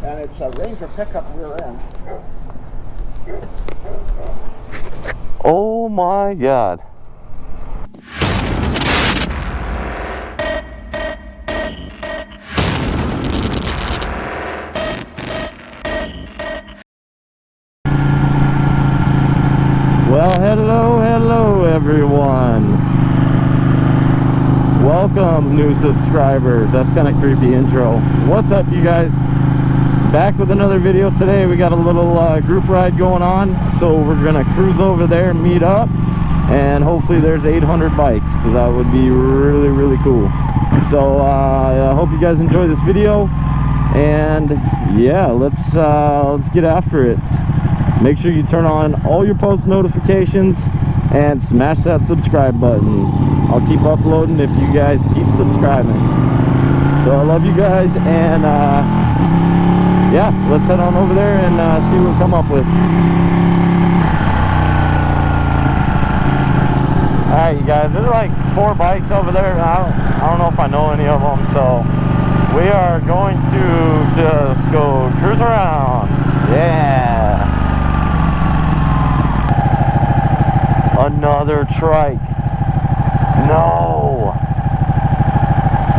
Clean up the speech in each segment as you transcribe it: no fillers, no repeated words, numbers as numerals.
And it's a Ranger pickup rear end. Oh my God. Well, hello everyone. Welcome new subscribers. That's kind of creepy intro. What's up, you guys? Back with another video today. We got a little group ride going on, so we're gonna cruise over there, meet up, and hopefully there's 800 bikes, because that would be really cool. So I hope you guys enjoy this video, and yeah, let's get after it. Make sure you turn on all your post notifications and smash that subscribe button. I'll keep uploading if you guys keep subscribing. So I love you guys, and yeah, let's head on over there and see what we come up with. Alright, you guys, there's like 4 bikes over there. I don't know if I know any of them, so we are going to just go cruise around. Yeah. Another Trike. No.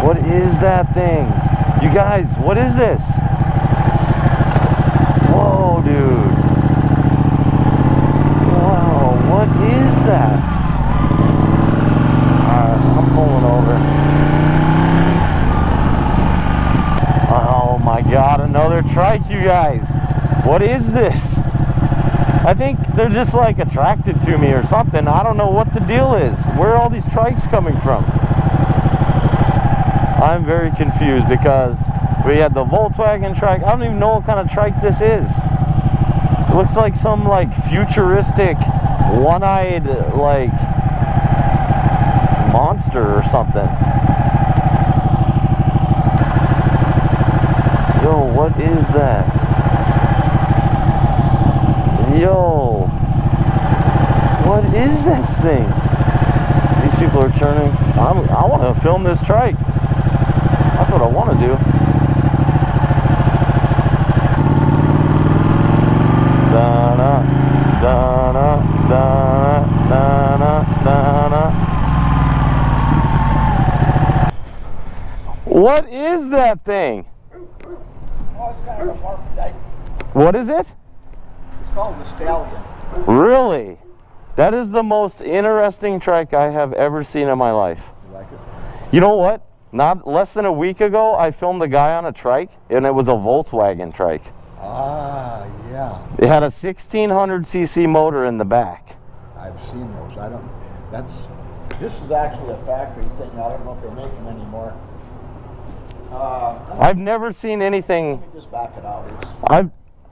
What is that thing? You guys, what is this? Whoa, dude. Wow, what is that? Alright, I'm pulling over. Oh my God, another Trike, you guys. What is this? I think they're just like attracted to me or something. I don't know what the deal is. Where are all these Trikes coming from? I'm very confused, because we had the Volkswagen Trike. I don't even know what kind of Trike this is. It looks like some like futuristic one-eyed like monster or something. Yo, what is that? Yo, what is this thing? These people are turning. I want to film this Trike. That's what I want to do. Da-na, da-na, da-na, da-na, da-na. What is that thing? Oh, it's kind of a mark type. What is it? It's called the Stallion. Really? That is the most interesting Trike I have ever seen in my life. You like it? You know what? Not less than a week ago, I filmed a guy on a Trike, and it was a Volkswagen Trike. Ah, yeah. It had a 1600cc motor in the back. I've seen those. This is actually a factory thing. I don't know if they're making any more. I've never seen anything. Let me just back it out.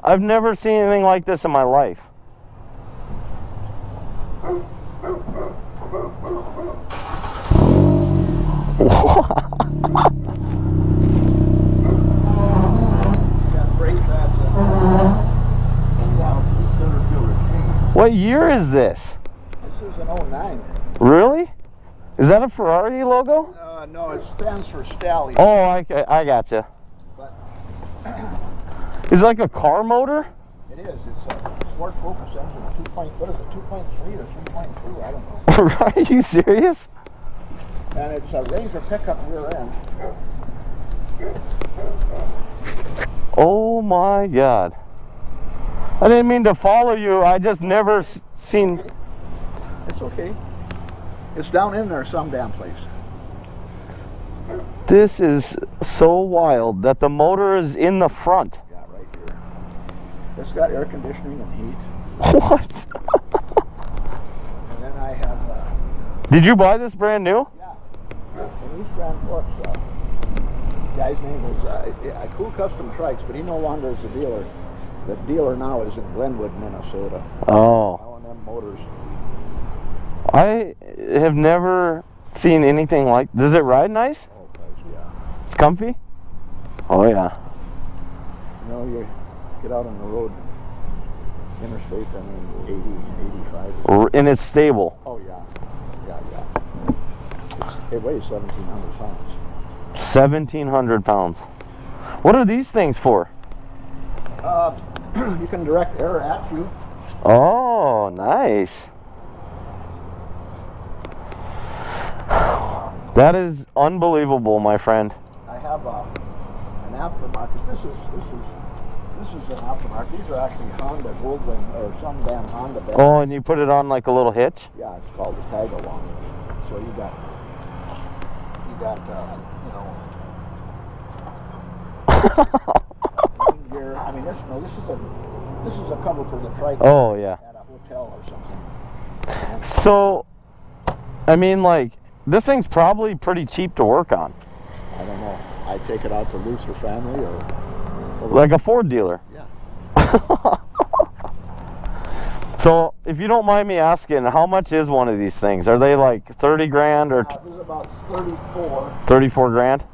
I've never seen anything like this in my life. What year is this? This is an 09. Really? Is that a Ferrari logo? No, it stands for Stallion. Oh, I gotcha. But is it like a car motor? it is. It's a Sport Focus engine. What is it? 2.3 or 3.2? I don't know. Are you serious? And it's a Ranger pickup rear end. Oh my God. I didn't mean to follow you. I just never seen. It's okay. It's down in there some damn place. This is so wild that the motor is in the front. Yeah, right here. It's got air conditioning and heat. What? And then I have... Did you buy this brand new? Yeah. In East Grand Forks. Guy's name was a Cool Custom Trikes, but he no longer is a dealer. The dealer now is in Glenwood, Minnesota. Oh. L&M Motors. I have never seen anything like. Does it ride nice? Oh, guys, yeah. It's comfy? Oh yeah. You know, you get out on the road, interstate, I mean, 80, 85. And it's stable. Oh, yeah. It weighs 1,700 pounds. 1,700 pounds. What are these things for? You can direct air at you. Oh, nice. That is unbelievable, my friend. I have an aftermarket. This is an aftermarket. These are actually Honda Goldwing or some damn Honda. Oh, and you put it on like a little hitch? Yeah, it's called the tag along. So you got one gear. I mean, this is a cover for the Trike. Oh yeah. At a hotel or something. So, I mean, like, this thing's probably pretty cheap to work on. I don't know. I take it out to Luther family or like a Ford dealer. Yeah. So, if you don't mind me asking, how much is one of these things? Are they like 30 grand or It was about 34 34 grand?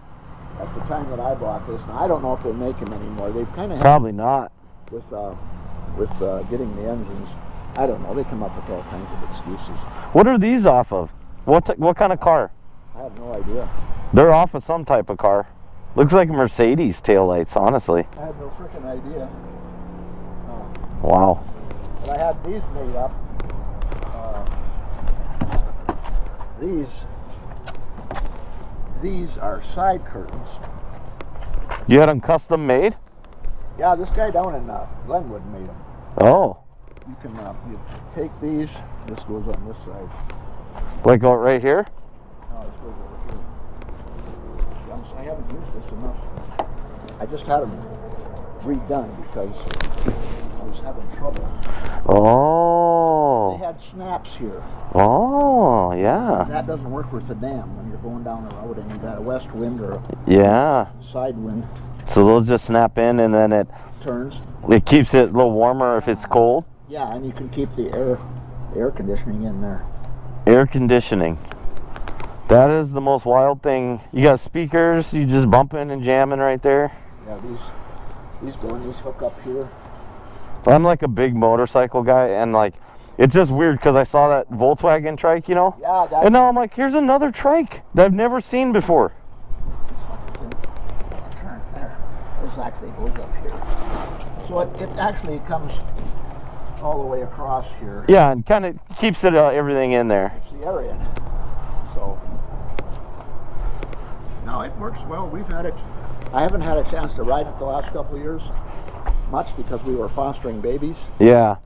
at the time that I bought this. Now I don't know if they make them anymore. They've kind of Probably not. with getting the engines. I don't know. They come up with all kinds of excuses. What are these off of? What kind of car? I have no idea. They're off of some type of car. Looks like a Mercedes taillights, honestly. I have no freaking idea. Wow. But I had these made up. These are side curtains. You had them custom made? Yeah, this guy down in Glenwood made them. Oh. You can you take these. This goes on this side. Like right here? No, this goes over here. I haven't used this enough. I just had them redone because I was having trouble. Oh. They had snaps here. Oh, yeah. That doesn't work with the dam when you're going down the road and you got a west wind or a Yeah. side wind. So those just snap in and then it Turns. keeps it a little warmer if it's cold. Yeah, and you can keep the air conditioning in there. Air conditioning. That is the most wild thing. You got speakers, you just bumping and jamming right there. Yeah, these hook up here. I'm like a big motorcycle guy, and like it's just weird because I saw that Volkswagen Trike, you know? Yeah, that, and now I'm like, here's another Trike that I've never seen before. turn there. This actually goes up here. So it actually comes all the way across here. Yeah, and kind of keeps it everything in there. It's the area. So no, it works well. We've had it. I haven't had a chance to ride it the last couple of years much because we were fostering babies. Yeah.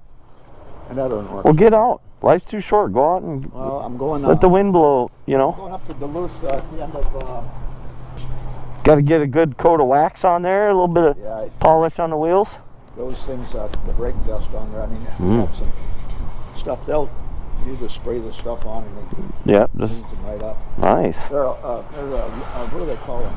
And that doesn't work. Well, get out. Life's too short. Go out and Well, I'm going. let the wind blow. You know. Going up to Duluth at the end of. Got to get a good coat of wax on there. A little bit of Yeah, polish on the wheels. those things, the brake dust on there. I mean, have some stuff. You just spray the stuff on and they Yeah. Just cleans them right up. nice. They're what do they call them?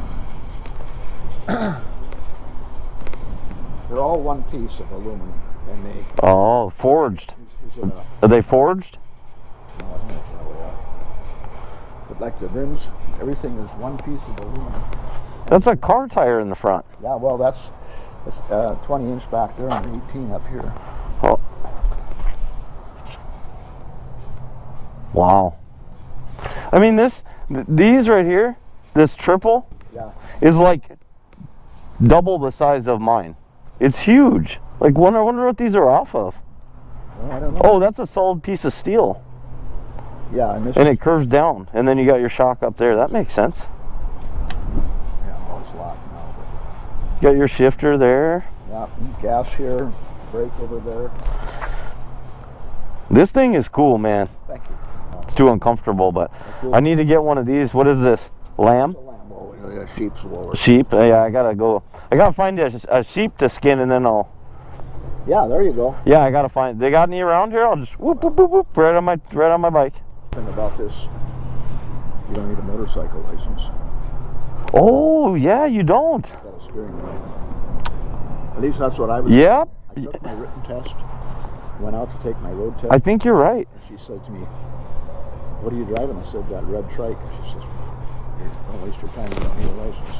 They're all one piece of aluminum, and they. Oh, forged. Is it Are they forged? no, I don't know if that way out. But like the rims, everything is one piece of aluminum. That's a car tire in the front. Yeah, well, that's 20-inch back there and 18 up here. Oh. Wow. I mean, these right here, this triple, Yeah. is like double the size of mine. It's huge. Like, I wonder what these are off of. Well, I don't know. Oh, that's a solid piece of steel. Yeah, and this. And it curves down, and then you got your shock up there. That makes sense. Yeah, well, it's locked now. You got your shifter there. But, yeah, gas here, brake over there. This thing is cool, man. Thank you. It's too uncomfortable, but Cool. I need to get one of these. What is this? Lamb? The Lambo, yeah, sheep's wool. Sheep? Yeah, I gotta find a sheep to skin, and then I'll. Yeah, there you go. Yeah, I gotta find. They got any around here? I'll just whoop whoop whoop whoop right on my bike. Thing about this, you don't need a motorcycle license. Oh yeah, you don't. Got a steering wheel. At least that's what I was. Yep. I took my written test. Went out to take my road test. I think you're right. And she said to me, "What are you driving?" I said, "That red Trike." She says, "Don't waste your time. You don't need a license."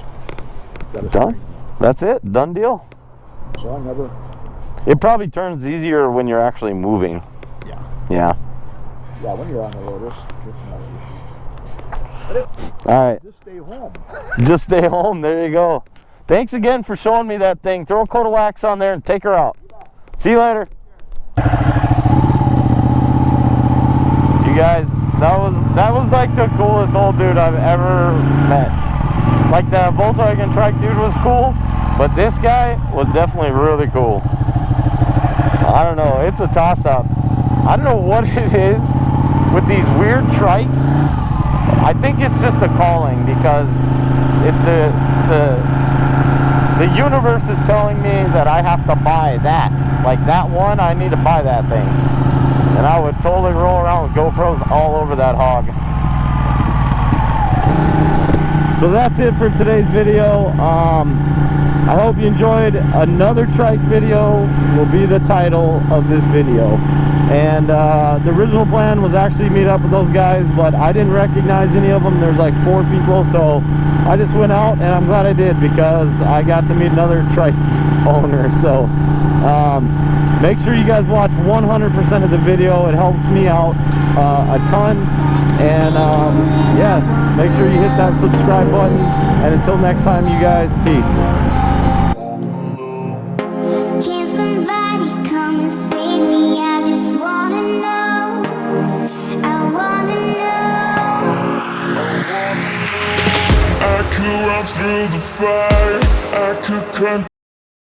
Got a Done. steering wheel. That's it. Done deal. So I never. It probably turns easier when you're actually moving. Yeah. Yeah. Yeah, when you're on the road, it's another issue. All right. Just stay home. Just stay home. There you go. Thanks again for showing me that thing. Throw a coat of wax on there and take her out. See you later. You guys, that was like the coolest old dude I've ever met. Like the Volkswagen Trike dude was cool, but this guy was definitely really cool. I don't know, it's a toss-up. I don't know what it is with these weird trikes. I think it's just a calling, because the universe is telling me that I have to buy that. Like that one, I need to buy that thing. And I would totally roll around with GoPros all over that hog. So that's it for today's video. I hope you enjoyed. Another trike video will be the title of this video. And the original plan was actually to meet up with those guys, but I didn't recognize any of them. There's like 4 people, so I just went out, and I'm glad I did, because I got to meet another trike owner. So make sure you guys watch 100% of the video. It helps me out a ton. And yeah, make sure you hit that subscribe button. And until next time, you guys, peace. Can somebody come and save me? I just wanna know. I wanna know. I could run through the fire, I could